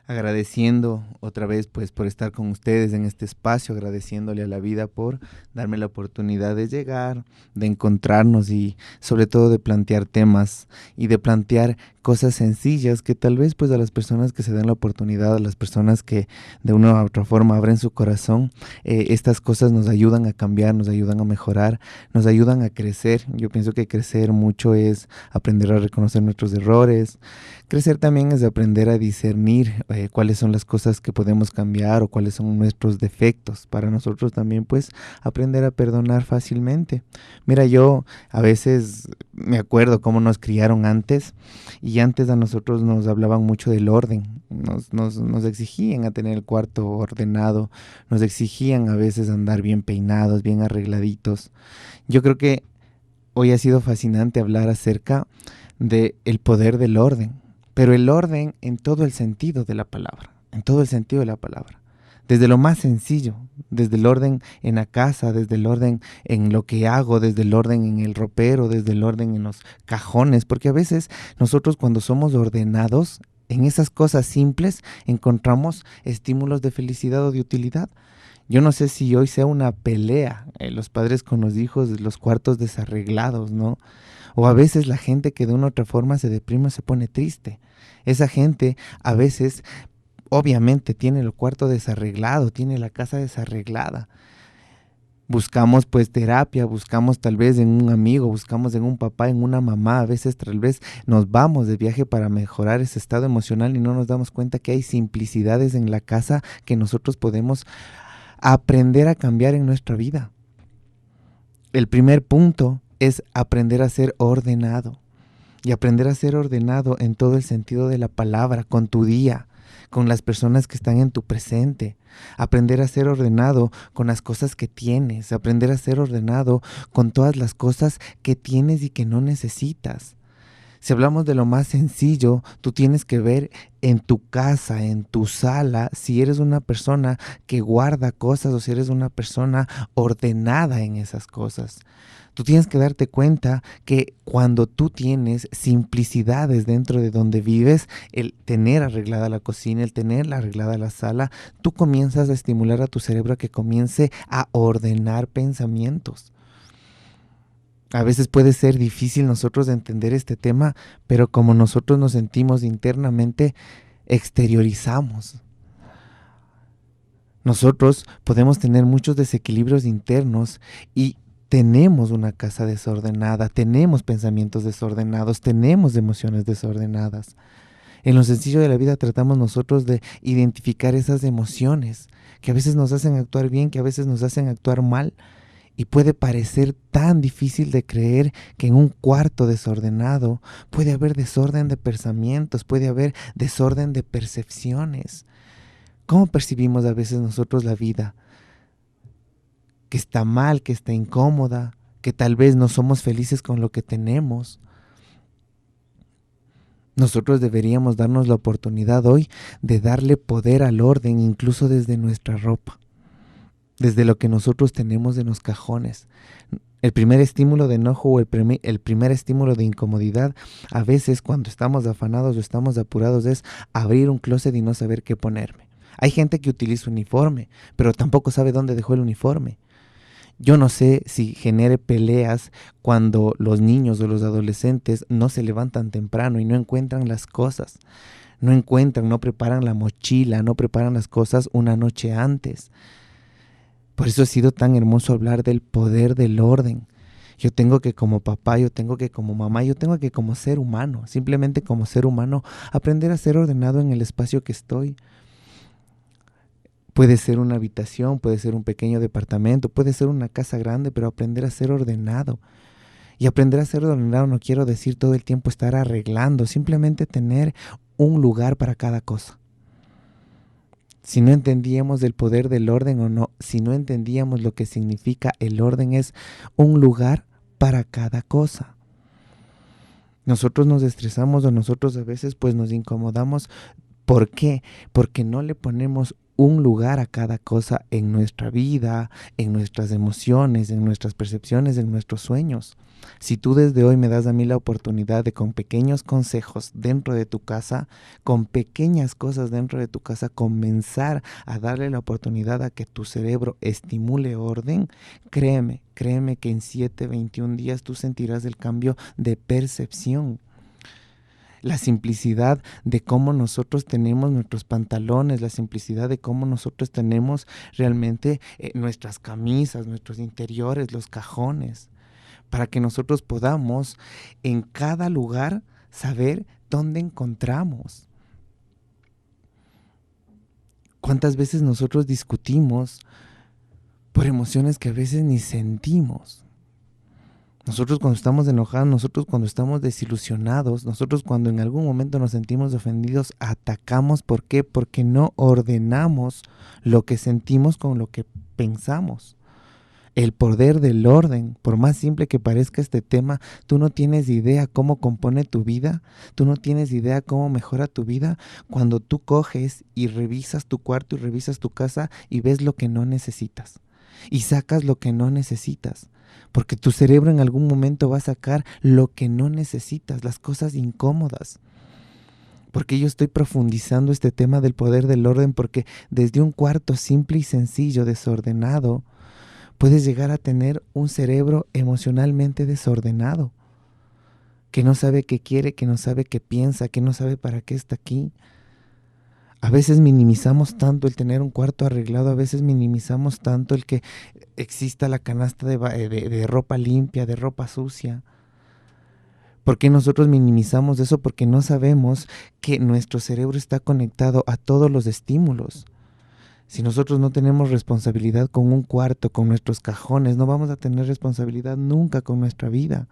agradeciendo otra vez pues por estar con ustedes en este espacio, agradeciéndole a la vida por darme la oportunidad de llegar, de encontrarnos y sobre todo de plantear temas y de plantear cosas sencillas que tal vez pues a las personas que se dan la oportunidad, a las personas que de una u otra forma abren su corazón, estas cosas nos ayudan a cambiar, nos ayudan a mejorar, nos ayudan a crecer. Yo pienso que crecer mucho es aprender a reconocer nuestros errores. Crecer también es aprender a discernir cuáles son las cosas que podemos cambiar o cuáles son nuestros defectos. Para nosotros también pues aprender a perdonar fácilmente. Mira, yo a veces me acuerdo cómo nos criaron antes y antes a nosotros nos hablaban mucho del orden. Nos exigían a tener el cuarto ordenado, nos exigían a veces andar bien peinados, bien arregladitos. Yo creo que hoy ha sido fascinante hablar acerca del poder del orden, pero el orden en todo el sentido de la palabra, en todo el sentido de la palabra. Desde lo más sencillo, desde el orden en la casa, desde el orden en lo que hago, desde el orden en el ropero, desde el orden en los cajones, porque a veces nosotros cuando somos ordenados, en esas cosas simples encontramos estímulos de felicidad o de utilidad. Yo no sé si hoy sea una pelea, los padres con los hijos, los cuartos desarreglados, ¿no? O a veces la gente que de una u otra forma se deprime o se pone triste. Esa gente a veces obviamente tiene el cuarto desarreglado, tiene la casa desarreglada. Buscamos pues terapia, buscamos tal vez en un amigo, buscamos en un papá, en una mamá, a veces tal vez nos vamos de viaje para mejorar ese estado emocional y no nos damos cuenta que hay simplicidades en la casa que nosotros podemos aprender a cambiar en nuestra vida. El primer punto es aprender a ser ordenado. Y aprender a ser ordenado en todo el sentido de la palabra, con tu día, con las personas que están en tu presente. Aprender a ser ordenado con las cosas que tienes. Aprender a ser ordenado con todas las cosas que tienes y que no necesitas. Si hablamos de lo más sencillo, tú tienes que ver en tu casa, en tu sala, si eres una persona que guarda cosas o si eres una persona ordenada en esas cosas. Tú tienes que darte cuenta que cuando tú tienes simplicidades dentro de donde vives, el tener arreglada la cocina, el tener arreglada la sala, tú comienzas a estimular a tu cerebro a que comience a ordenar pensamientos. A veces puede ser difícil nosotros entender este tema, pero como nosotros nos sentimos internamente, exteriorizamos. Nosotros podemos tener muchos desequilibrios internos y tenemos una casa desordenada, tenemos pensamientos desordenados, tenemos emociones desordenadas. En lo sencillo de la vida tratamos nosotros de identificar esas emociones que a veces nos hacen actuar bien, que a veces nos hacen actuar mal. Y puede parecer tan difícil de creer que en un cuarto desordenado puede haber desorden de pensamientos, puede haber desorden de percepciones. ¿Cómo percibimos a veces nosotros la vida? Que está mal, que está incómoda, que tal vez no somos felices con lo que tenemos. Nosotros deberíamos darnos la oportunidad hoy de darle poder al orden, incluso desde nuestra ropa, desde lo que nosotros tenemos en los cajones. El primer estímulo de enojo o el primer estímulo de incomodidad, a veces cuando estamos afanados o estamos apurados, es abrir un closet y no saber qué ponerme. Hay gente que utiliza uniforme, pero tampoco sabe dónde dejó el uniforme. Yo no sé si genere peleas cuando los niños o los adolescentes no se levantan temprano y no encuentran las cosas. No preparan la mochila, no preparan las cosas una noche antes. Por eso ha sido tan hermoso hablar del poder del orden. Yo tengo que como papá, yo tengo que como mamá, yo tengo que como ser humano, simplemente como ser humano, aprender a ser ordenado en el espacio que estoy. Puede ser una habitación, puede ser un pequeño departamento, puede ser una casa grande, pero aprender a ser ordenado. Y aprender a ser ordenado no quiero decir todo el tiempo estar arreglando, simplemente tener un lugar para cada cosa. Si no entendíamos el poder del orden o no, si no entendíamos lo que significa el orden, es un lugar para cada cosa. Nosotros nos estresamos o nosotros a veces pues nos incomodamos. ¿Por qué? Porque no le ponemos un lugar a cada cosa en nuestra vida, en nuestras emociones, en nuestras percepciones, en nuestros sueños. Si tú desde hoy me das a mí la oportunidad de con pequeños consejos dentro de tu casa, con pequeñas cosas dentro de tu casa, comenzar a darle la oportunidad a que tu cerebro estimule orden, créeme que en 7, 21 días tú sentirás el cambio de percepción. La simplicidad de cómo nosotros tenemos nuestros pantalones, la simplicidad de cómo nosotros tenemos realmente nuestras camisas, nuestros interiores, los cajones, para que nosotros podamos en cada lugar saber dónde encontramos. ¿Cuántas veces nosotros discutimos por emociones que a veces ni sentimos? Nosotros cuando estamos enojados, nosotros cuando estamos desilusionados, nosotros cuando en algún momento nos sentimos ofendidos, atacamos. ¿Por qué? Porque no ordenamos lo que sentimos con lo que pensamos. El poder del orden, por más simple que parezca este tema, tú no tienes idea cómo compone tu vida, tú no tienes idea cómo mejora tu vida cuando tú coges y revisas tu cuarto y revisas tu casa y ves lo que no necesitas y sacas lo que no necesitas. Porque tu cerebro en algún momento va a sacar lo que no necesitas, las cosas incómodas. Porque yo estoy profundizando este tema del poder del orden porque desde un cuarto simple y sencillo, desordenado, puedes llegar a tener un cerebro emocionalmente desordenado, que no sabe qué quiere, que no sabe qué piensa, que no sabe para qué está aquí. A veces minimizamos tanto el tener un cuarto arreglado, a veces minimizamos tanto el que exista la canasta de ropa limpia, de ropa sucia. ¿Por qué nosotros minimizamos eso? Porque no sabemos que nuestro cerebro está conectado a todos los estímulos. Si nosotros no tenemos responsabilidad con un cuarto, con nuestros cajones, no vamos a tener responsabilidad nunca con nuestra vida.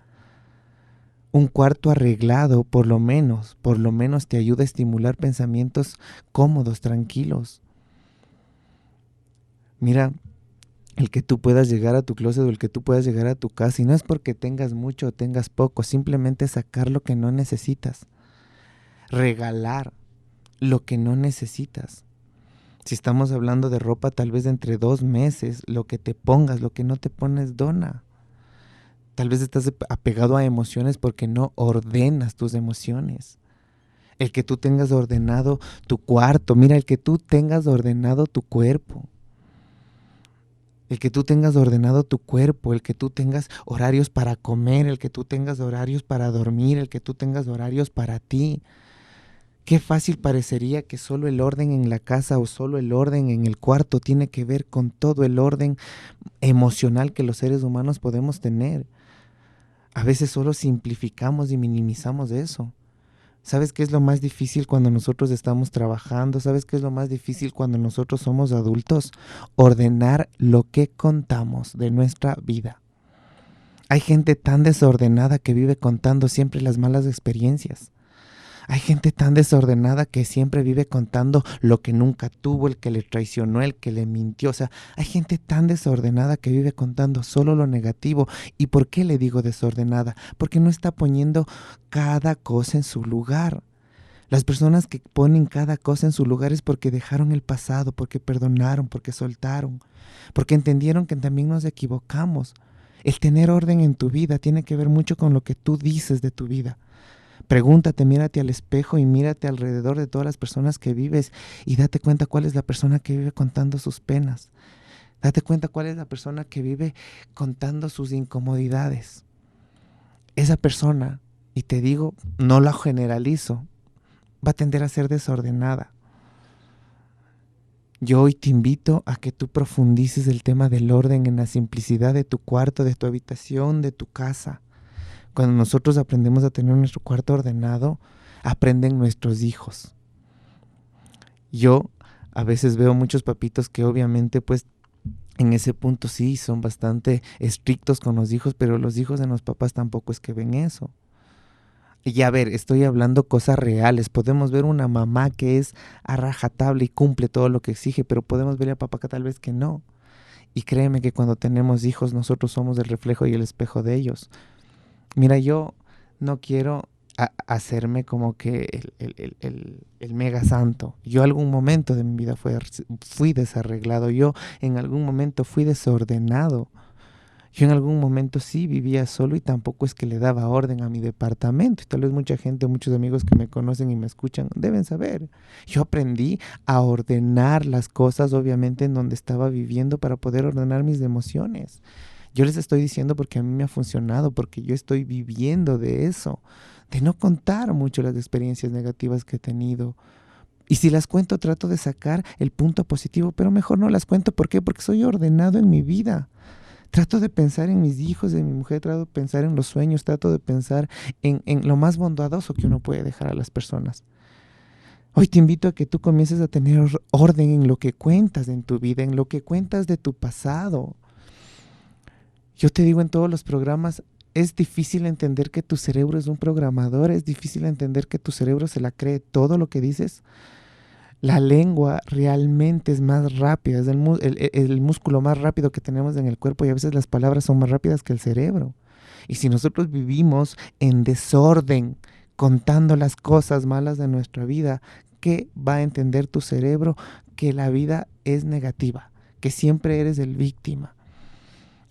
Un cuarto arreglado, por lo menos te ayuda a estimular pensamientos cómodos, tranquilos. Mira, el que tú puedas llegar a tu closet o el que tú puedas llegar a tu casa, y no es porque tengas mucho o tengas poco, simplemente sacar lo que no necesitas. Regalar lo que no necesitas. Si estamos hablando de ropa, tal vez entre 2 meses, lo que te pongas, lo que no te pones, dona. Tal vez estás apegado a emociones porque no ordenas tus emociones. El que tú tengas ordenado tu cuarto, mira, el que tú tengas ordenado tu cuerpo. El que tú tengas ordenado tu cuerpo, el que tú tengas horarios para comer, el que tú tengas horarios para dormir, el que tú tengas horarios para ti. Qué fácil parecería que solo el orden en la casa o solo el orden en el cuarto tiene que ver con todo el orden emocional que los seres humanos podemos tener. A veces solo simplificamos y minimizamos eso. ¿Sabes qué es lo más difícil cuando nosotros estamos trabajando? ¿Sabes qué es lo más difícil cuando nosotros somos adultos? Ordenar lo que contamos de nuestra vida. Hay gente tan desordenada que vive contando siempre las malas experiencias. Hay gente tan desordenada que siempre vive contando lo que nunca tuvo, el que le traicionó, el que le mintió. O sea, hay gente tan desordenada que vive contando solo lo negativo. ¿Y por qué le digo desordenada? Porque no está poniendo cada cosa en su lugar. Las personas que ponen cada cosa en su lugar es porque dejaron el pasado, porque perdonaron, porque soltaron, porque entendieron que también nos equivocamos. El tener orden en tu vida tiene que ver mucho con lo que tú dices de tu vida. Pregúntate, mírate al espejo y mírate alrededor de todas las personas que vives y date cuenta cuál es la persona que vive contando sus penas. Date cuenta cuál es la persona que vive contando sus incomodidades. Esa persona, y te digo, no la generalizo, va a tender a ser desordenada. Yo hoy te invito a que tú profundices el tema del orden en la simplicidad de tu cuarto, de tu habitación, de tu casa. Cuando nosotros aprendemos a tener nuestro cuarto ordenado, aprenden nuestros hijos. Yo a veces veo muchos papitos que obviamente pues en ese punto sí son bastante estrictos con los hijos, pero los hijos de los papás tampoco es que ven eso. Y a ver, estoy hablando cosas reales. Podemos ver una mamá que es a rajatabla y cumple todo lo que exige, pero podemos ver a papá que tal vez que no. Y créeme que cuando tenemos hijos nosotros somos el reflejo y el espejo de ellos. Mira, yo no quiero hacerme como que el mega santo. Yo algún momento de mi vida fui desarreglado, yo en algún momento fui desordenado. Yo en algún momento sí vivía solo y tampoco es que le daba orden a mi departamento. Y tal vez mucha gente, muchos amigos que me conocen y me escuchan deben saber. Yo aprendí a ordenar las cosas, obviamente, en donde estaba viviendo para poder ordenar mis emociones. Yo les estoy diciendo porque a mí me ha funcionado, porque yo estoy viviendo de eso, de no contar mucho las experiencias negativas que he tenido. Y si las cuento, trato de sacar el punto positivo, pero mejor no las cuento. ¿Por qué? Porque soy ordenado en mi vida. Trato de pensar en mis hijos, en mi mujer, trato de pensar en los sueños, trato de pensar en lo más bondadoso que uno puede dejar a las personas. Hoy te invito a que tú comiences a tener orden en lo que cuentas en tu vida, en lo que cuentas de tu pasado. Yo te digo en todos los programas, es difícil entender que tu cerebro es un programador, es difícil entender que tu cerebro se la cree todo lo que dices. La lengua realmente es más rápida, es el músculo más rápido que tenemos en el cuerpo y a veces las palabras son más rápidas que el cerebro. Y si nosotros vivimos en desorden, contando las cosas malas de nuestra vida, ¿qué va a entender tu cerebro? Que la vida es negativa, que siempre eres el víctima.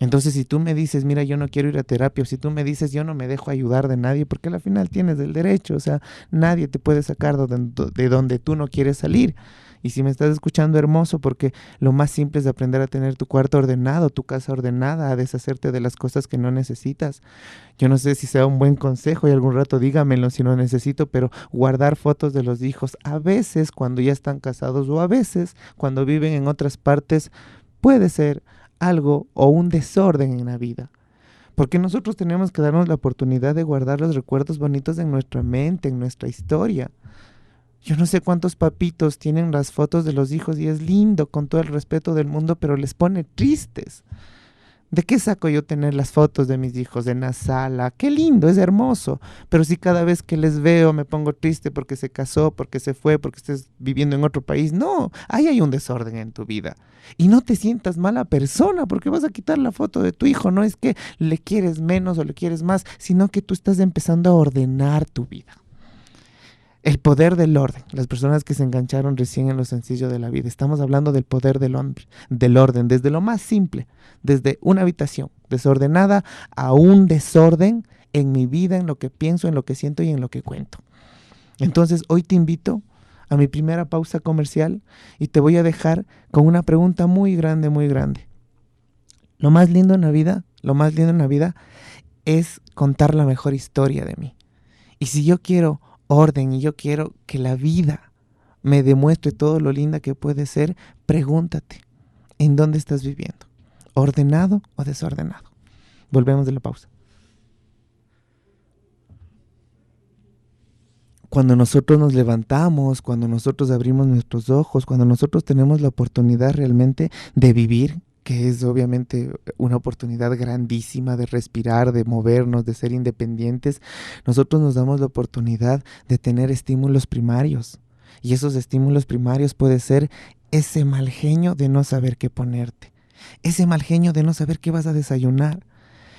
Entonces, si tú me dices, mira, yo no quiero ir a terapia, o si tú me dices, yo no me dejo ayudar de nadie, porque al final tienes el derecho, o sea, nadie te puede sacar de donde tú no quieres salir. Y si me estás escuchando, hermoso, porque lo más simple es aprender a tener tu cuarto ordenado, tu casa ordenada, a deshacerte de las cosas que no necesitas. Yo no sé si sea un buen consejo y algún rato dígamelo si no necesito, pero guardar fotos de los hijos, a veces cuando ya están casados o a veces cuando viven en otras partes, puede ser algo o un desorden en la vida. Porque nosotros tenemos que darnos la oportunidad de guardar los recuerdos bonitos en nuestra mente, en nuestra historia. Yo no sé cuántos papitos tienen las fotos de los hijos y es lindo con todo el respeto del mundo, pero les pone tristes. ¿De qué saco yo tener las fotos de mis hijos en la sala? Qué lindo, es hermoso. Pero si cada vez que les veo me pongo triste porque se casó, porque se fue, porque estés viviendo en otro país. No, ahí hay un desorden en tu vida. Y no te sientas mala persona porque vas a quitar la foto de tu hijo. No es que le quieres menos o le quieres más, sino que tú estás empezando a ordenar tu vida. El poder del orden. Las personas que se engancharon recién en lo sencillo de la vida. Estamos hablando del poder del orden, desde lo más simple, desde una habitación desordenada a un desorden en mi vida, en lo que pienso, en lo que siento y en lo que cuento. Entonces, hoy te invito a mi primera pausa comercial y te voy a dejar con una pregunta muy grande, muy grande. Lo más lindo en la vida es contar la mejor historia de mí. Y si yo quiero orden y yo quiero que la vida me demuestre todo lo linda que puede ser, pregúntate, ¿en dónde estás viviendo? ¿Ordenado o desordenado? Volvemos de la pausa. Cuando nosotros nos levantamos, cuando nosotros abrimos nuestros ojos, cuando nosotros tenemos la oportunidad realmente de vivir, que es obviamente una oportunidad grandísima de respirar, de movernos, de ser independientes, nosotros nos damos la oportunidad de tener estímulos primarios. Y esos estímulos primarios puede ser ese mal genio de no saber qué ponerte, ese mal genio de no saber qué vas a desayunar.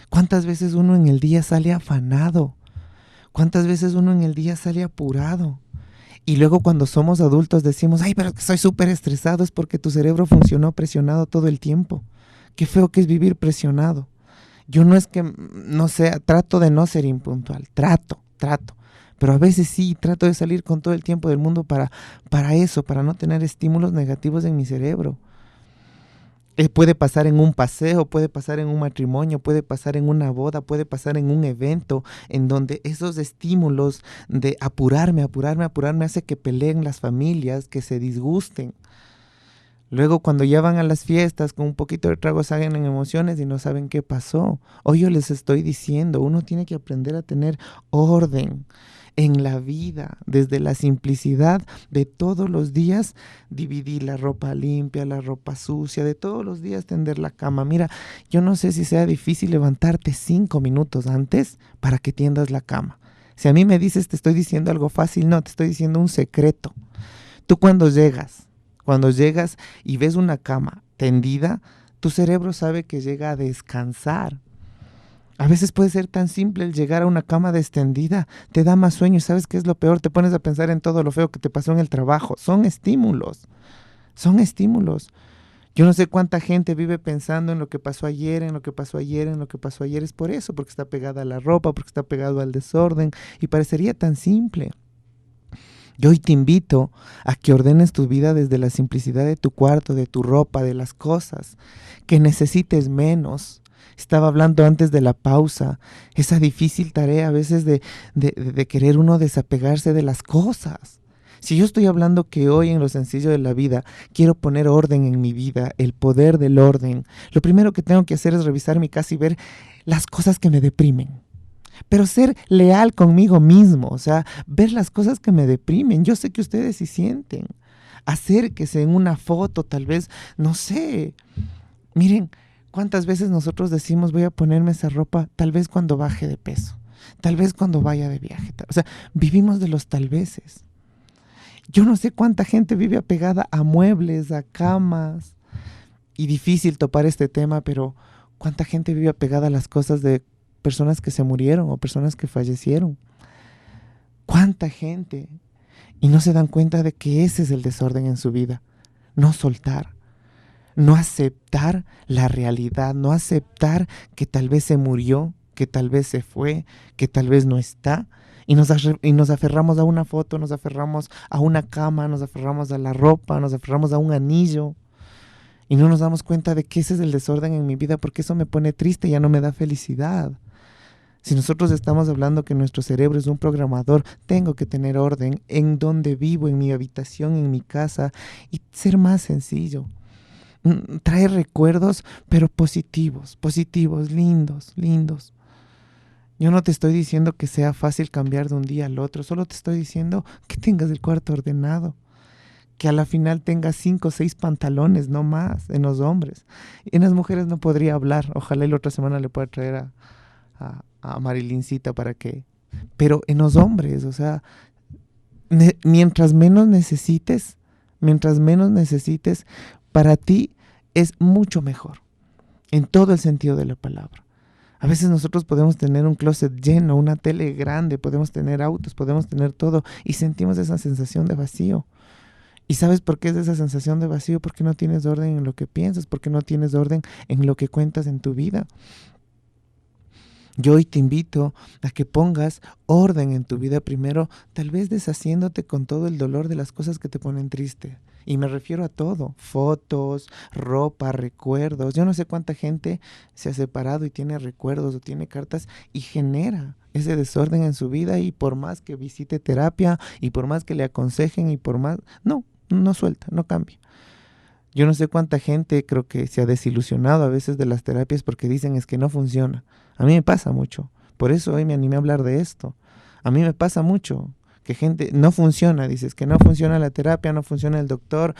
¿Cuántas veces uno en el día sale afanado? ¿Cuántas veces uno en el día sale apurado? Y luego cuando somos adultos decimos, ay, pero soy súper estresado, es porque tu cerebro funcionó presionado todo el tiempo. Qué feo que es vivir presionado. Yo no es que no sea, trato de no ser impuntual, trato. Pero a veces sí, trato de salir con todo el tiempo del mundo para eso, para no tener estímulos negativos en mi cerebro. Puede pasar en un paseo, puede pasar en un matrimonio, puede pasar en una boda, puede pasar en un evento en donde esos estímulos de apurarme hace que peleen las familias, que se disgusten. Luego cuando ya van a las fiestas con un poquito de trago salen en emociones y no saben qué pasó. Hoy yo les estoy diciendo, uno tiene que aprender a tener orden en la vida, desde la simplicidad de todos los días, dividir la ropa limpia, la ropa sucia, de todos los días tender la cama. Mira, yo no sé si sea difícil levantarte 5 minutos antes para que tiendas la cama. Si a mí me dices, te estoy diciendo algo fácil, no, te estoy diciendo un secreto. Tú cuando llegas y ves una cama tendida, tu cerebro sabe que llega a descansar. A veces puede ser tan simple el llegar a una cama extendida, te da más sueño. ¿Sabes qué es lo peor? Te pones a pensar en todo lo feo que te pasó en el trabajo. Son estímulos, son estímulos. Yo no sé cuánta gente vive pensando en lo que pasó ayer, en lo que pasó ayer, en lo que pasó ayer. Es por eso, porque está pegada a la ropa, porque está pegado al desorden y parecería tan simple. Yo hoy te invito a que ordenes tu vida desde la simplicidad de tu cuarto, de tu ropa, de las cosas, que necesites menos. Estaba hablando antes de la pausa, esa difícil tarea a veces de querer uno desapegarse de las cosas. Si yo estoy hablando que hoy en lo sencillo de la vida quiero poner orden en mi vida, el poder del orden, lo primero que tengo que hacer es revisar mi casa y ver las cosas que me deprimen. Pero ser leal conmigo mismo, o sea, ver las cosas que me deprimen. Yo sé que ustedes sí sienten. Acérquese en una foto, tal vez, no sé. Miren, cuántas veces nosotros decimos voy a ponerme esa ropa, tal vez cuando baje de peso, tal vez cuando vaya de viaje. O sea, vivimos de los tal veces. Yo no sé cuánta gente vive apegada a muebles, a camas. Y difícil topar este tema, pero cuánta gente vive apegada a las cosas de personas que se murieron o personas que fallecieron. ¿Cuánta gente? Y no se dan cuenta de que ese es el desorden en su vida. No soltar, no aceptar la realidad, no aceptar que tal vez se murió, que tal vez se fue, que tal vez no está. Y nos aferramos a una foto, nos aferramos a una cama, nos aferramos a la ropa, nos aferramos a un anillo. Y no nos damos cuenta de que ese es el desorden en mi vida, porque eso me pone triste, ya no me da felicidad. Si nosotros estamos hablando que nuestro cerebro es un programador, tengo que tener orden en donde vivo, en mi habitación, en mi casa, y ser más sencillo. Traer recuerdos, pero positivos, positivos, lindos, lindos. Yo no te estoy diciendo que sea fácil cambiar de un día al otro, solo te estoy diciendo que tengas el cuarto ordenado, que a la final tengas 5 o 6 pantalones, no más, en los hombres. En las mujeres no podría hablar, ojalá y la otra semana le pueda traer a Marilincita para que... Pero en los hombres, o sea, mientras menos necesites, para ti es mucho mejor, en todo el sentido de la palabra. A veces nosotros podemos tener un closet lleno, una tele grande, podemos tener autos, podemos tener todo y sentimos esa sensación de vacío. ¿Y sabes por qué es esa sensación de vacío? Porque no tienes orden en lo que piensas, porque no tienes orden en lo que cuentas en tu vida. Yo hoy te invito a que pongas orden en tu vida primero, tal vez deshaciéndote con todo el dolor de las cosas que te ponen triste. Y me refiero a todo, fotos, ropa, recuerdos. Yo no sé cuánta gente se ha separado y tiene recuerdos o tiene cartas y genera ese desorden en su vida, y por más que visite terapia y por más que le aconsejen y por más... no suelta, no cambia. Yo no sé cuánta gente creo que se ha desilusionado a veces de las terapias porque dicen es que no funciona. A mí me pasa mucho. Por eso hoy me animé a hablar de esto. A mí me pasa mucho que gente no funciona, dices que no funciona la terapia, no funciona el doctor.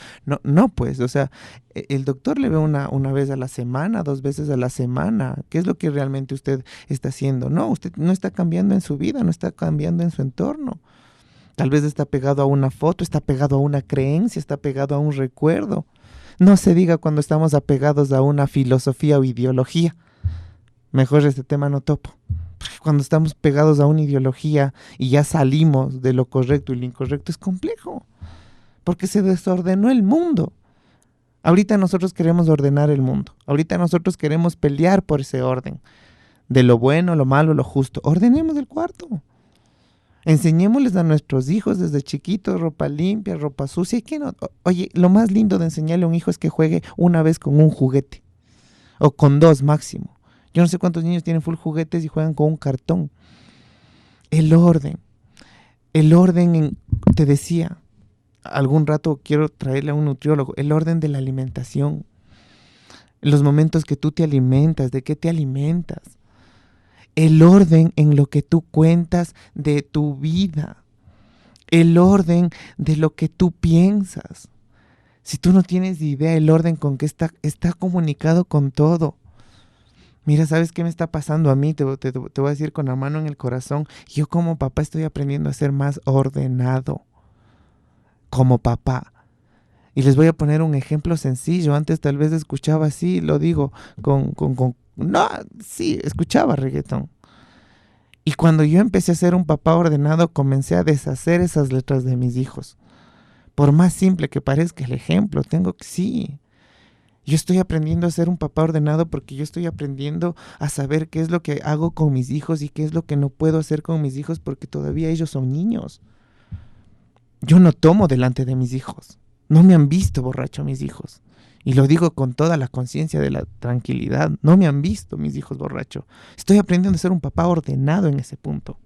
No pues, o sea, el doctor le ve una vez a la semana, 2 veces a la semana. ¿Qué es lo que realmente usted está haciendo? No, usted no está cambiando en su vida, no está cambiando en su entorno. Tal vez está pegado a una foto, está pegado a una creencia, está pegado a un recuerdo. No se diga cuando estamos apegados a una filosofía o ideología. Mejor este tema no topo. Porque cuando estamos pegados a una ideología y ya salimos de lo correcto y lo incorrecto es complejo. Porque se desordenó el mundo. Ahorita nosotros queremos ordenar el mundo. Ahorita nosotros queremos pelear por ese orden. De lo bueno, lo malo, lo justo. Ordenemos el cuarto. Enseñémosles a nuestros hijos desde chiquitos ropa limpia, ropa sucia. ¿Y qué no? Oye, lo más lindo de enseñarle a un hijo es que juegue una vez con un juguete. O con 2 máximo. Yo no sé cuántos niños tienen full juguetes y juegan con un cartón. El orden. Te decía, algún rato quiero traerle a un nutriólogo, el orden de la alimentación. Los momentos que tú te alimentas, ¿de qué te alimentas? El orden en lo que tú cuentas de tu vida. El orden de lo que tú piensas. Si tú no tienes idea, el orden con que está comunicado con todo. Mira, ¿sabes qué me está pasando a mí? Te voy a decir con la mano en el corazón. Yo como papá estoy aprendiendo a ser más ordenado. Como papá. Y les voy a poner un ejemplo sencillo. Antes tal vez escuchaba así, lo digo, con No, sí, escuchaba reggaetón. Y cuando yo empecé a ser un papá ordenado, comencé a deshacer esas letras de mis hijos. Por más simple que parezca el ejemplo, tengo que sí. Yo estoy aprendiendo a ser un papá ordenado porque yo estoy aprendiendo a saber qué es lo que hago con mis hijos y qué es lo que no puedo hacer con mis hijos porque todavía ellos son niños. Yo no tomo delante de mis hijos. No me han visto borracho mis hijos. Y lo digo con toda la conciencia de la tranquilidad. No me han visto mis hijos borracho. Estoy aprendiendo a ser un papá ordenado en ese punto.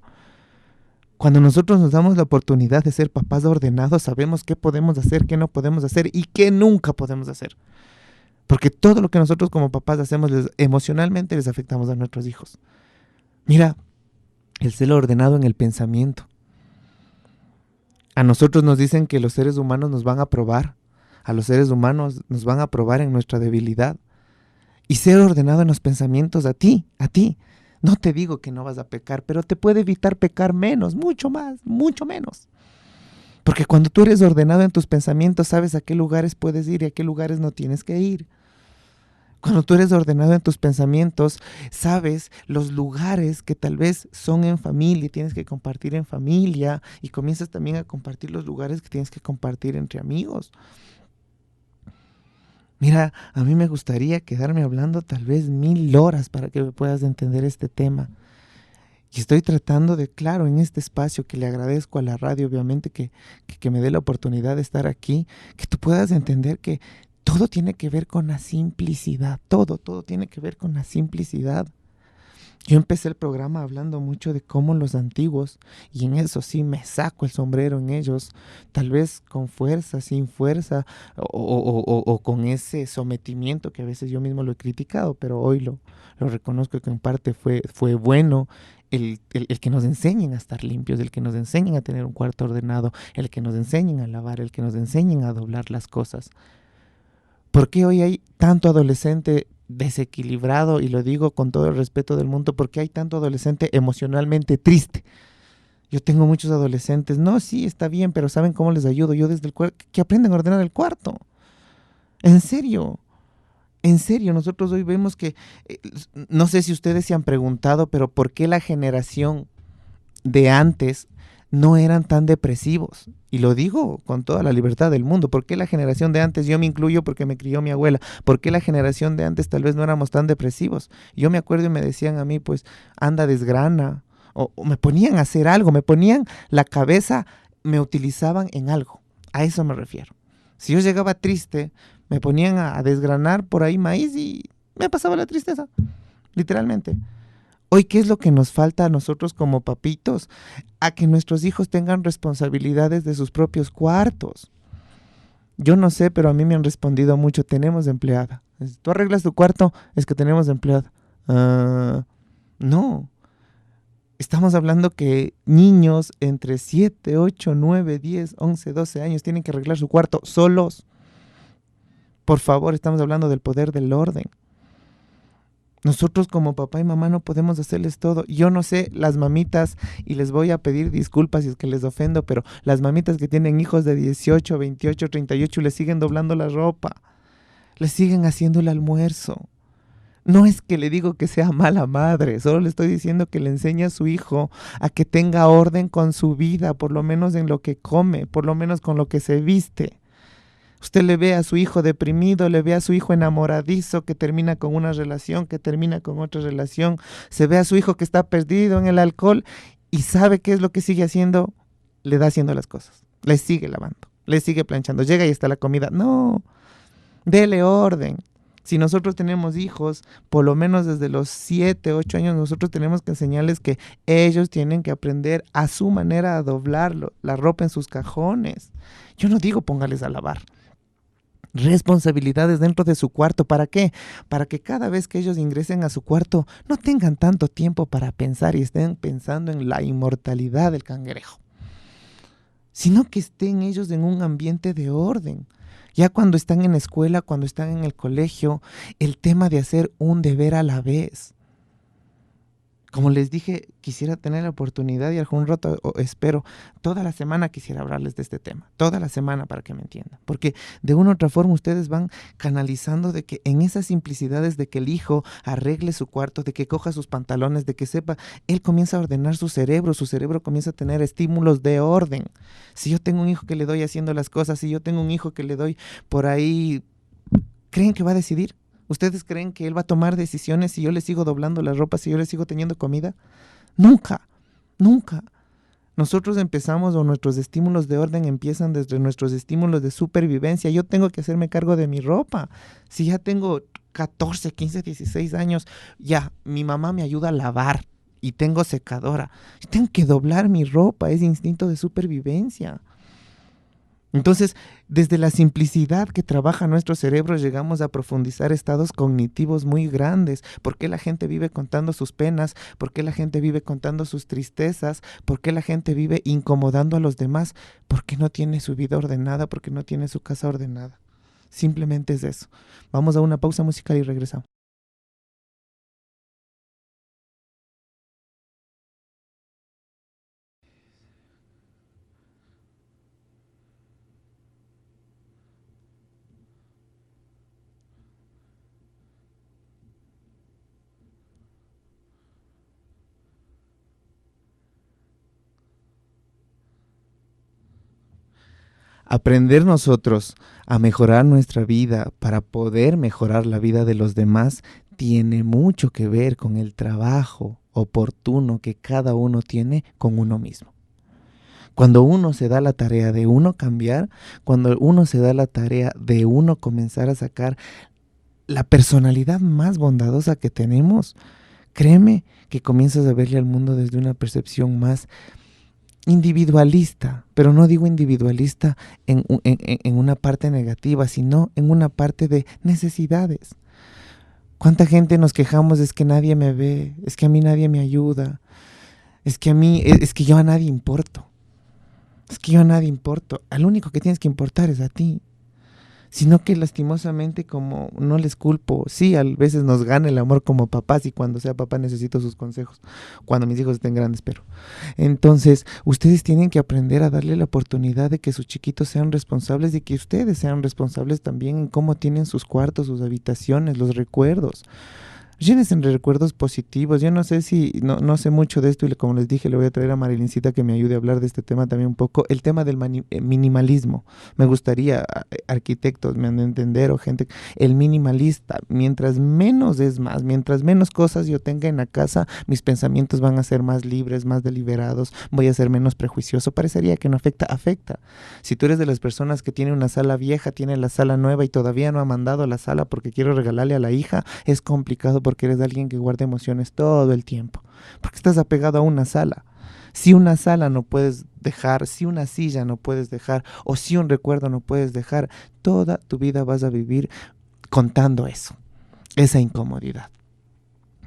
Cuando nosotros nos damos la oportunidad de ser papás ordenados, sabemos qué podemos hacer, qué no podemos hacer y qué nunca podemos hacer. Porque todo lo que nosotros como papás hacemos emocionalmente les afectamos a nuestros hijos. Mira, el ser ordenado en el pensamiento. A nosotros nos dicen que los seres humanos nos van a probar. A los seres humanos nos van a probar en nuestra debilidad. Y ser ordenado en los pensamientos a ti. No te digo que no vas a pecar, pero te puede evitar pecar menos, mucho más, mucho menos. Porque cuando tú eres ordenado en tus pensamientos, sabes a qué lugares puedes ir y a qué lugares no tienes que ir. Cuando tú eres ordenado en tus pensamientos, sabes los lugares que tal vez son en familia y tienes que compartir en familia y comienzas también a compartir los lugares que tienes que compartir entre amigos. Mira, a mí me gustaría quedarme hablando tal vez 1000 horas para que puedas entender este tema. Y estoy tratando de, claro, en este espacio que le agradezco a la radio, obviamente, que me dé la oportunidad de estar aquí, que tú puedas entender que todo tiene que ver con la simplicidad, todo tiene que ver con la simplicidad. Yo empecé el programa hablando mucho de cómo los antiguos, y en eso sí me saco el sombrero en ellos, tal vez con fuerza, sin fuerza, o con ese sometimiento que a veces yo mismo lo he criticado, pero hoy lo reconozco que en parte fue bueno el que nos enseñen a estar limpios, el que nos enseñen a tener un cuarto ordenado, el que nos enseñen a lavar, el que nos enseñen a doblar las cosas. ¿Por qué hoy hay tanto adolescente desequilibrado? Y lo digo con todo el respeto del mundo, porque hay tanto adolescente emocionalmente triste. Yo tengo muchos adolescentes, no, sí, está bien, pero ¿saben cómo les ayudo? Yo desde el cuarto, que aprenden a ordenar el cuarto. En serio, nosotros hoy vemos que, no sé si ustedes se han preguntado, pero ¿por qué la generación de antes no eran tan depresivos? Y lo digo con toda la libertad del mundo. ¿Por qué la generación de antes, yo me incluyo porque me crió mi abuela, por qué la generación de antes tal vez no éramos tan depresivos? Yo me acuerdo y me decían a mí, pues, anda, desgrana, o me ponían a hacer algo, me ponían la cabeza, me utilizaban en algo. A eso me refiero. Si yo llegaba triste, me ponían a desgranar por ahí maíz y me pasaba la tristeza, literalmente. Hoy, ¿qué es lo que nos falta a nosotros como papitos? A que nuestros hijos tengan responsabilidades de sus propios cuartos. Yo no sé, pero a mí me han respondido mucho, tenemos empleada. ¿Tú arreglas tu cuarto? Es que tenemos empleada. No. Estamos hablando que niños entre 7, 8, 9, 10, 11, 12 años tienen que arreglar su cuarto solos. Por favor, estamos hablando del poder del orden. Nosotros como papá y mamá no podemos hacerles todo. Yo no sé, las mamitas, y les voy a pedir disculpas si es que les ofendo, pero las mamitas que tienen hijos de 18, 28, 38 les siguen doblando la ropa, les siguen haciendo el almuerzo. No es que le digo que sea mala madre, solo le estoy diciendo que le enseñe a su hijo a que tenga orden con su vida, por lo menos en lo que come, por lo menos con lo que se viste. Usted le ve a su hijo deprimido, le ve a su hijo enamoradizo que termina con una relación, que termina con otra relación. Se ve a su hijo que está perdido en el alcohol y sabe qué es lo que sigue haciendo. Le da haciendo las cosas. Le sigue lavando, le sigue planchando. Llega y está la comida. No, dele orden. Si nosotros tenemos hijos, por lo menos desde los 7, 8 años, nosotros tenemos que enseñarles que ellos tienen que aprender a su manera a doblar la ropa en sus cajones. Yo no digo póngales a lavar. Responsabilidades dentro de su cuarto. ¿Para qué? Para que cada vez que ellos ingresen a su cuarto no tengan tanto tiempo para pensar y estén pensando en la inmortalidad del cangrejo, sino que estén ellos en un ambiente de orden. Ya cuando están en la escuela, cuando están en el colegio, el tema de hacer un deber a la vez. Como les dije, quisiera tener la oportunidad y algún rato espero, toda la semana quisiera hablarles de este tema, toda la semana para que me entiendan. Porque de una u otra forma ustedes van canalizando de que en esas simplicidades de que el hijo arregle su cuarto, de que coja sus pantalones, de que sepa, él comienza a ordenar su cerebro comienza a tener estímulos de orden. Si yo tengo un hijo que le doy haciendo las cosas, si yo tengo un hijo que le doy por ahí, ¿creen que va a decidir? ¿Ustedes creen que él va a tomar decisiones si yo le sigo doblando la ropa, si yo le sigo teniendo comida? Nunca, nunca. Nosotros empezamos o nuestros estímulos de orden empiezan desde nuestros estímulos de supervivencia. Yo tengo que hacerme cargo de mi ropa. Si ya tengo 14, 15, 16 años, ya mi mamá me ayuda a lavar y tengo secadora. Yo tengo que doblar mi ropa, es instinto de supervivencia. Entonces, desde la simplicidad que trabaja nuestro cerebro, llegamos a profundizar estados cognitivos muy grandes. ¿Por qué la gente vive contando sus penas? ¿Por qué la gente vive contando sus tristezas? ¿Por qué la gente vive incomodando a los demás? Porque no tiene su vida ordenada, porque no tiene su casa ordenada. Simplemente es eso. Vamos a una pausa musical y regresamos. Aprender nosotros a mejorar nuestra vida para poder mejorar la vida de los demás tiene mucho que ver con el trabajo oportuno que cada uno tiene con uno mismo. Cuando uno se da la tarea de uno cambiar, cuando uno se da la tarea de uno comenzar a sacar la personalidad más bondadosa que tenemos, créeme que comienzas a verle al mundo desde una percepción más individualista, pero no digo individualista en una parte negativa, sino en una parte de necesidades. ¿Cuánta gente nos quejamos? Es que nadie me ve, es que a mí nadie me ayuda, es que a mí, es que yo a nadie importo, es que yo a nadie importo. Al único que tienes que importar es a ti. Sino que lastimosamente, como no les culpo, sí, a veces nos gana el amor como papás y cuando sea papá necesito sus consejos, cuando mis hijos estén grandes, pero entonces ustedes tienen que aprender a darle la oportunidad de que sus chiquitos sean responsables y que ustedes sean responsables también en cómo tienen sus cuartos, sus habitaciones, los recuerdos. Llénense de recuerdos positivos. Yo no sé si, no sé mucho de esto y como les dije, le voy a traer a Marilincita que me ayude a hablar de este tema también un poco. El tema del minimalismo. Me gustaría, arquitectos me han de entender o gente, el minimalista. Mientras menos es más, mientras menos cosas yo tenga en la casa, mis pensamientos van a ser más libres, más deliberados, voy a ser menos prejuicioso. Parecería que no afecta, afecta. Si tú eres de las personas que tiene una sala vieja, tiene la sala nueva y todavía no ha mandado la sala porque quiero regalarle a la hija, es complicado porque eres alguien que guarda emociones todo el tiempo, porque estás apegado a una sala. Si una sala no puedes dejar, si una silla no puedes dejar, o si un recuerdo no puedes dejar, toda tu vida vas a vivir contando eso, esa incomodidad.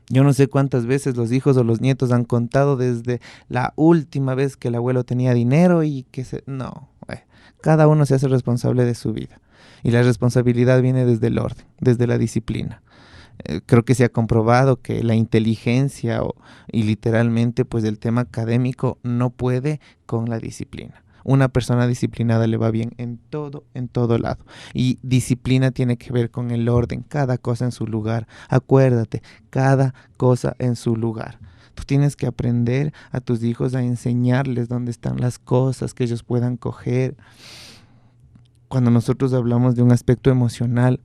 Yo no sé cuántas veces los hijos o los nietos han contado desde la última vez que el abuelo tenía dinero y que se... No, cada uno se hace responsable de su vida. Y la responsabilidad viene desde el orden, desde la disciplina. Creo que se ha comprobado que la inteligencia y literalmente pues el tema académico no puede con la disciplina. Una persona disciplinada le va bien en todo lado. Y disciplina tiene que ver con el orden, cada cosa en su lugar. Acuérdate, cada cosa en su lugar. Tú tienes que aprender a tus hijos a enseñarles dónde están las cosas que ellos puedan coger. Cuando nosotros hablamos de un aspecto emocional,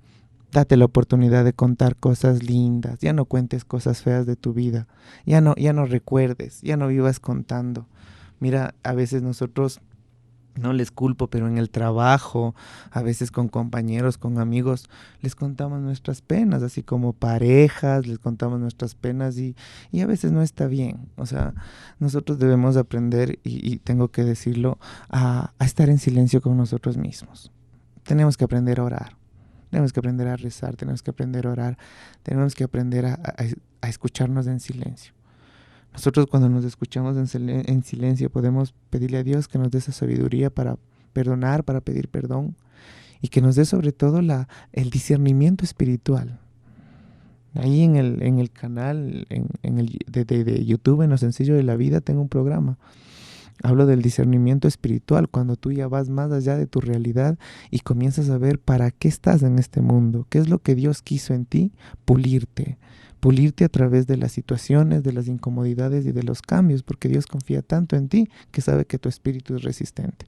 date la oportunidad de contar cosas lindas, ya no cuentes cosas feas de tu vida, ya no recuerdes, ya no vivas contando. Mira, a veces nosotros, no les culpo, pero en el trabajo, a veces con compañeros, con amigos, les contamos nuestras penas, así como parejas, les contamos nuestras penas y a veces no está bien. O sea, nosotros debemos aprender, y tengo que decirlo, a estar en silencio con nosotros mismos. Tenemos que aprender a orar. Tenemos que aprender a rezar, tenemos que aprender a orar, tenemos que aprender a escucharnos en silencio. Nosotros cuando nos escuchamos en silencio podemos pedirle a Dios que nos dé esa sabiduría para perdonar, para pedir perdón y que nos dé sobre todo el discernimiento espiritual Ahí en el canal, en el, de YouTube, en lo sencillo de la vida, tengo un programa. Hablo del discernimiento espiritual, cuando tú ya vas más allá de tu realidad y comienzas a ver para qué estás en este mundo, qué es lo que Dios quiso en ti, pulirte, pulirte a través de las situaciones, de las incomodidades y de los cambios, porque Dios confía tanto en ti que sabe que tu espíritu es resistente.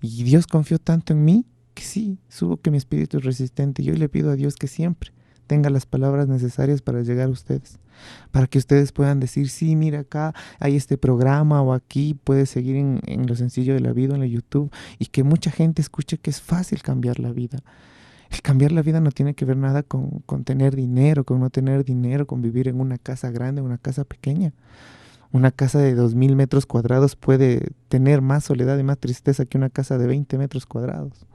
Y Dios confió tanto en mí que sí, supo que mi espíritu es resistente. Y yo le pido a Dios que siempre tenga las palabras necesarias para llegar a ustedes, para que ustedes puedan decir, sí, mira, acá hay este programa o aquí puedes seguir en lo sencillo de la vida, en el YouTube, y que mucha gente escuche que es fácil cambiar la vida. El cambiar la vida no tiene que ver nada con tener dinero, con no tener dinero, con vivir en una casa grande, una casa pequeña. Una casa de 2000 metros cuadrados puede tener más soledad y más tristeza que una casa de 20 metros cuadrados.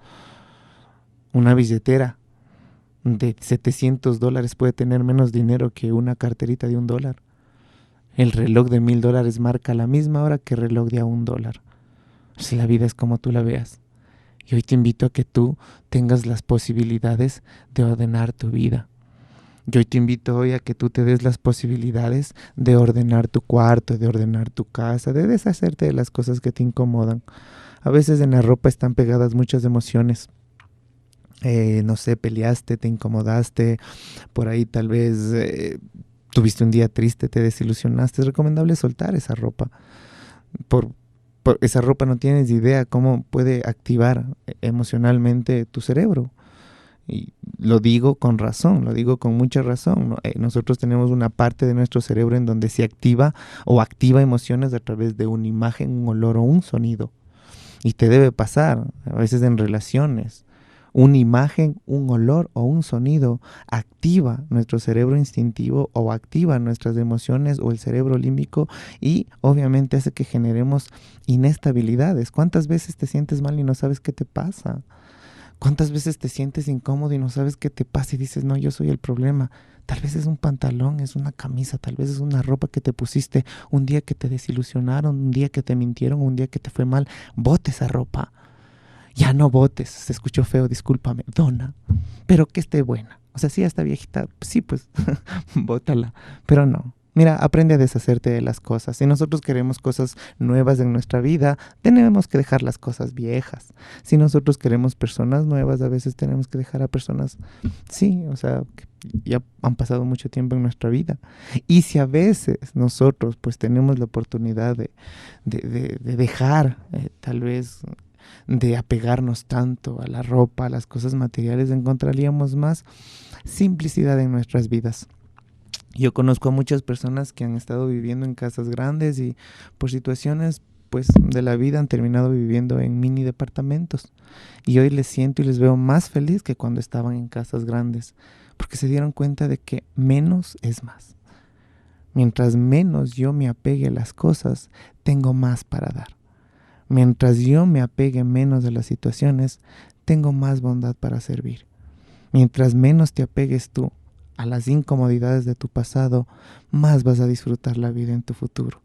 Una billetera de $700 puede tener menos dinero que una carterita de $1. El reloj de $1000 marca la misma hora que el reloj de $1. Si la vida es como tú la veas. Y hoy te invito a que tú tengas las posibilidades de ordenar tu vida. Yo hoy te invito hoy a que tú te des las posibilidades de ordenar tu cuarto, de ordenar tu casa, de deshacerte de las cosas que te incomodan. A veces en la ropa están pegadas muchas emociones. No sé, peleaste, te incomodaste, por ahí tal vez tuviste un día triste, te desilusionaste. Es recomendable soltar esa ropa. Por esa ropa no tienes idea cómo puede activar emocionalmente tu cerebro. Y lo digo con razón, lo digo con mucha razón, ¿no? Nosotros tenemos una parte de nuestro cerebro en donde se activa o activa emociones a través de una imagen, un olor o un sonido. Y te debe pasar, a veces en relaciones. Una imagen, un olor o un sonido activa nuestro cerebro instintivo o activa nuestras emociones o el cerebro límbico y obviamente hace que generemos inestabilidades. ¿Cuántas veces te sientes mal y no sabes qué te pasa? ¿Cuántas veces te sientes incómodo y no sabes qué te pasa y dices, no, yo soy el problema? Tal vez es un pantalón, es una camisa, tal vez es una ropa que te pusiste un día que te desilusionaron, un día que te mintieron, un día que te fue mal. Bote esa ropa. Ya no botes, se escuchó feo, discúlpame, dona, pero que esté buena. O sea, sí, ya está viejita, sí, pues, bótala, pero no. Mira, aprende a deshacerte de las cosas. Si nosotros queremos cosas nuevas en nuestra vida, tenemos que dejar las cosas viejas. Si nosotros queremos personas nuevas, a veces tenemos que dejar a personas, sí, o sea, que ya han pasado mucho tiempo en nuestra vida. Y si a veces nosotros pues tenemos la oportunidad de dejar tal vez de apegarnos tanto a la ropa, a las cosas materiales, encontraríamos más simplicidad en nuestras vidas. Yo conozco a muchas personas que han estado viviendo en casas grandes y por situaciones pues de la vida han terminado viviendo en mini departamentos. Y hoy les siento y les veo más feliz que cuando estaban en casas grandes, porque se dieron cuenta de que menos es más. Mientras menos yo me apegue a las cosas, tengo más para dar. Mientras yo me apegue menos a las situaciones, tengo más bondad para servir. Mientras menos te apegues tú a las incomodidades de tu pasado, más vas a disfrutar la vida en tu futuro.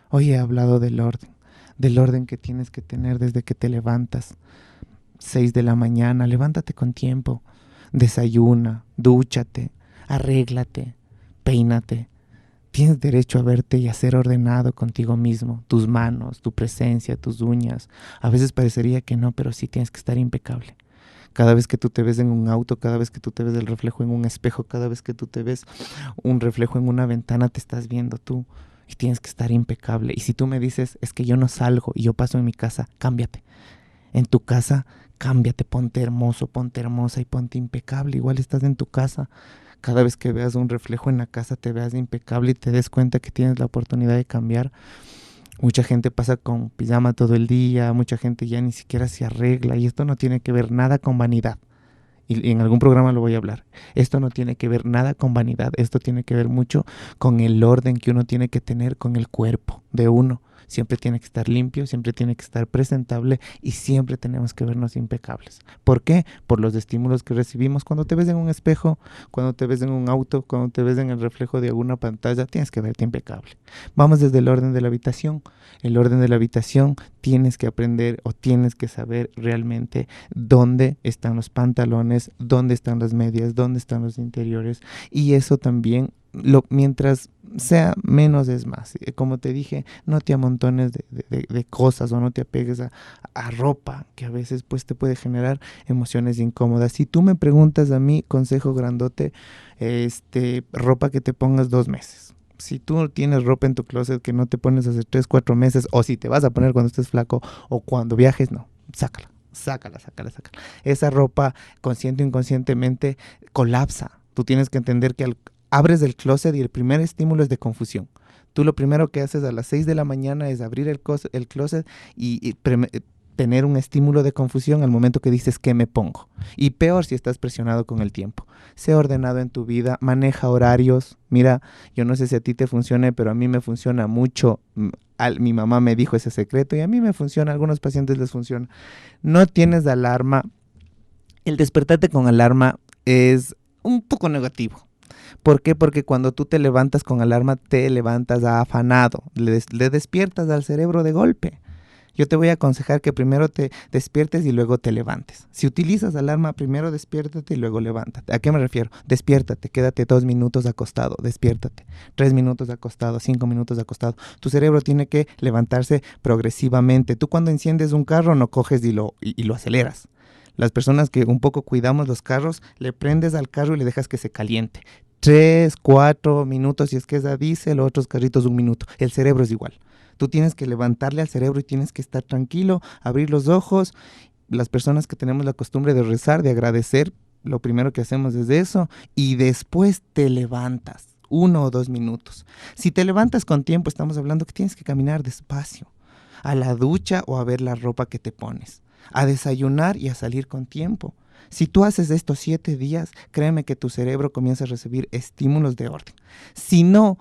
Hoy he hablado del orden que tienes que tener desde que te levantas. 6 de la mañana, levántate con tiempo, desayuna, dúchate, arréglate, peínate. Tienes derecho a verte y a ser ordenado contigo mismo, tus manos, tu presencia, tus uñas. A veces parecería que no, pero sí tienes que estar impecable. Cada vez que tú te ves en un auto, cada vez que tú te ves el reflejo en un espejo, cada vez que tú te ves un reflejo en una ventana, te estás viendo tú y tienes que estar impecable. Y si tú me dices, es que yo no salgo y yo paso en mi casa, cámbiate. En tu casa, cámbiate, ponte hermoso, ponte hermosa y ponte impecable. Igual estás en tu casa. Cada vez que veas un reflejo en la casa, te veas impecable y te des cuenta que tienes la oportunidad de cambiar. Mucha gente pasa con pijama todo el día, mucha gente ya ni siquiera se arregla y esto no tiene que ver nada con vanidad. Y en algún programa lo voy a hablar. Esto no tiene que ver nada con vanidad, esto tiene que ver mucho con el orden que uno tiene que tener con el cuerpo de uno. siempre tiene que estar limpio, siempre tiene que estar presentable y siempre tenemos que vernos impecables. ¿Por qué? Por los estímulos que recibimos. Cuando te ves en un espejo, cuando te ves en un auto, cuando te ves en el reflejo de alguna pantalla, tienes que verte impecable. Vamos desde el orden de la habitación. El orden de la habitación, tienes que aprender o tienes que saber realmente dónde están los pantalones, dónde están las medias, dónde están los interiores, y eso también, mientras sea menos es más. Como te dije, no te amontones de cosas o no te apegues a ropa que a veces pues te puede generar emociones incómodas. Si tú me preguntas a mí, consejo grandote, ropa que te pongas 2 meses. Si tú tienes ropa en tu closet que no te pones hace 3, 4 meses, o si te vas a poner cuando estés flaco o cuando viajes, no, sácala. Esa ropa, consciente o inconscientemente, colapsa. Tú tienes que entender que abres el closet y el primer estímulo es de confusión. Tú lo primero que haces a las 6 de la mañana es abrir el closet y tener un estímulo de confusión al momento que dices ¿qué me pongo? Y peor si estás presionado con el tiempo. Sé ordenado en tu vida, maneja horarios. Mira, yo no sé si a ti te funcione, pero a mí me funciona mucho. Mi mamá me dijo ese secreto y a mí me funciona, a algunos pacientes les funciona. No tienes alarma. El despertarte con alarma es un poco negativo. ¿Por qué? Porque cuando tú te levantas con alarma, te levantas afanado, le despiertas al cerebro de golpe. Yo te voy a aconsejar que primero te despiertes y luego te levantes. Si utilizas alarma, primero despiértate y luego levántate. ¿A qué me refiero? Despiértate, quédate 2 minutos acostado, despiértate. 3 minutos acostado, 5 minutos acostado. Tu cerebro tiene que levantarse progresivamente. Tú cuando enciendes un carro no coges y lo aceleras. Las personas que un poco cuidamos los carros, le prendes al carro y le dejas que se caliente. 3, 4 minutos, si es que es a diésel, otros carritos 1 minuto. El cerebro es igual. Tú tienes que levantarle al cerebro y tienes que estar tranquilo, abrir los ojos. Las personas que tenemos la costumbre de rezar, de agradecer, lo primero que hacemos es eso y después te levantas 1 o 2 minutos. Si te levantas con tiempo, estamos hablando que tienes que caminar despacio a la ducha o a ver la ropa que te pones, a desayunar y a salir con tiempo. Si tú haces esto 7 días, créeme que tu cerebro comienza a recibir estímulos de orden. Si no,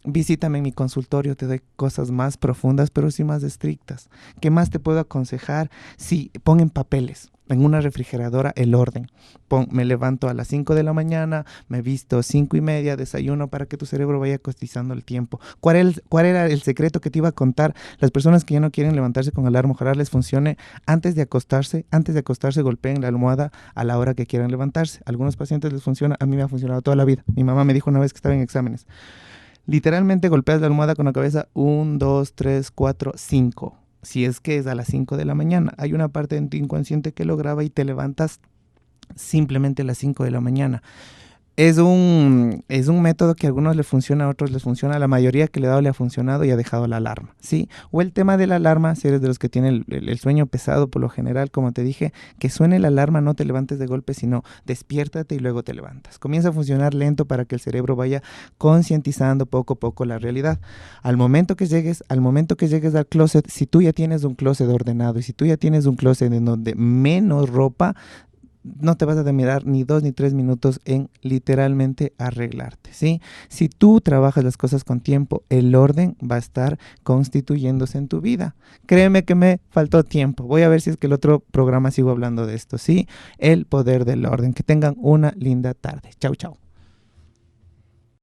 visítame en mi consultorio, te doy cosas más profundas, pero sí más estrictas. ¿Qué más te puedo aconsejar? Sí, pon en papeles, en una refrigeradora, el orden. Me levanto a las 5 de la mañana, me visto 5:30, desayuno para que tu cerebro vaya cotizando el tiempo. ¿Cuál era el secreto que te iba a contar? Las personas que ya no quieren levantarse con alarma, ojalá les funcione. Antes de acostarse, golpeen la almohada a la hora que quieran levantarse. A algunos pacientes les funciona, a mí me ha funcionado toda la vida. Mi mamá me dijo una vez que estaba en exámenes. Literalmente golpeas la almohada con la cabeza 1, 2, 3, 4, 5. Si es que es a las 5 de la mañana. Hay una parte de tu inconsciente que lo graba y te levantas simplemente a las 5 de la mañana. Es un método que a algunos les funciona, a otros les funciona. A la mayoría que le he dado le ha funcionado y ha dejado la alarma, ¿sí? O el tema de la alarma, si eres de los que tienen el sueño pesado por lo general, como te dije, que suene la alarma, no te levantes de golpe, sino despiértate y luego te levantas. Comienza a funcionar lento para que el cerebro vaya concientizando poco a poco la realidad. Al momento que llegues al closet, si tú ya tienes un closet ordenado y si tú ya tienes un closet en donde menos ropa, no te vas a demorar ni 2 ni 3 minutos en literalmente arreglarte, ¿sí? Si tú trabajas las cosas con tiempo, el orden va a estar constituyéndose en tu vida. Créeme que me faltó tiempo. Voy a ver si es que el otro programa sigo hablando de esto, ¿sí? El poder del orden. Que tengan una linda tarde. Chau, chau.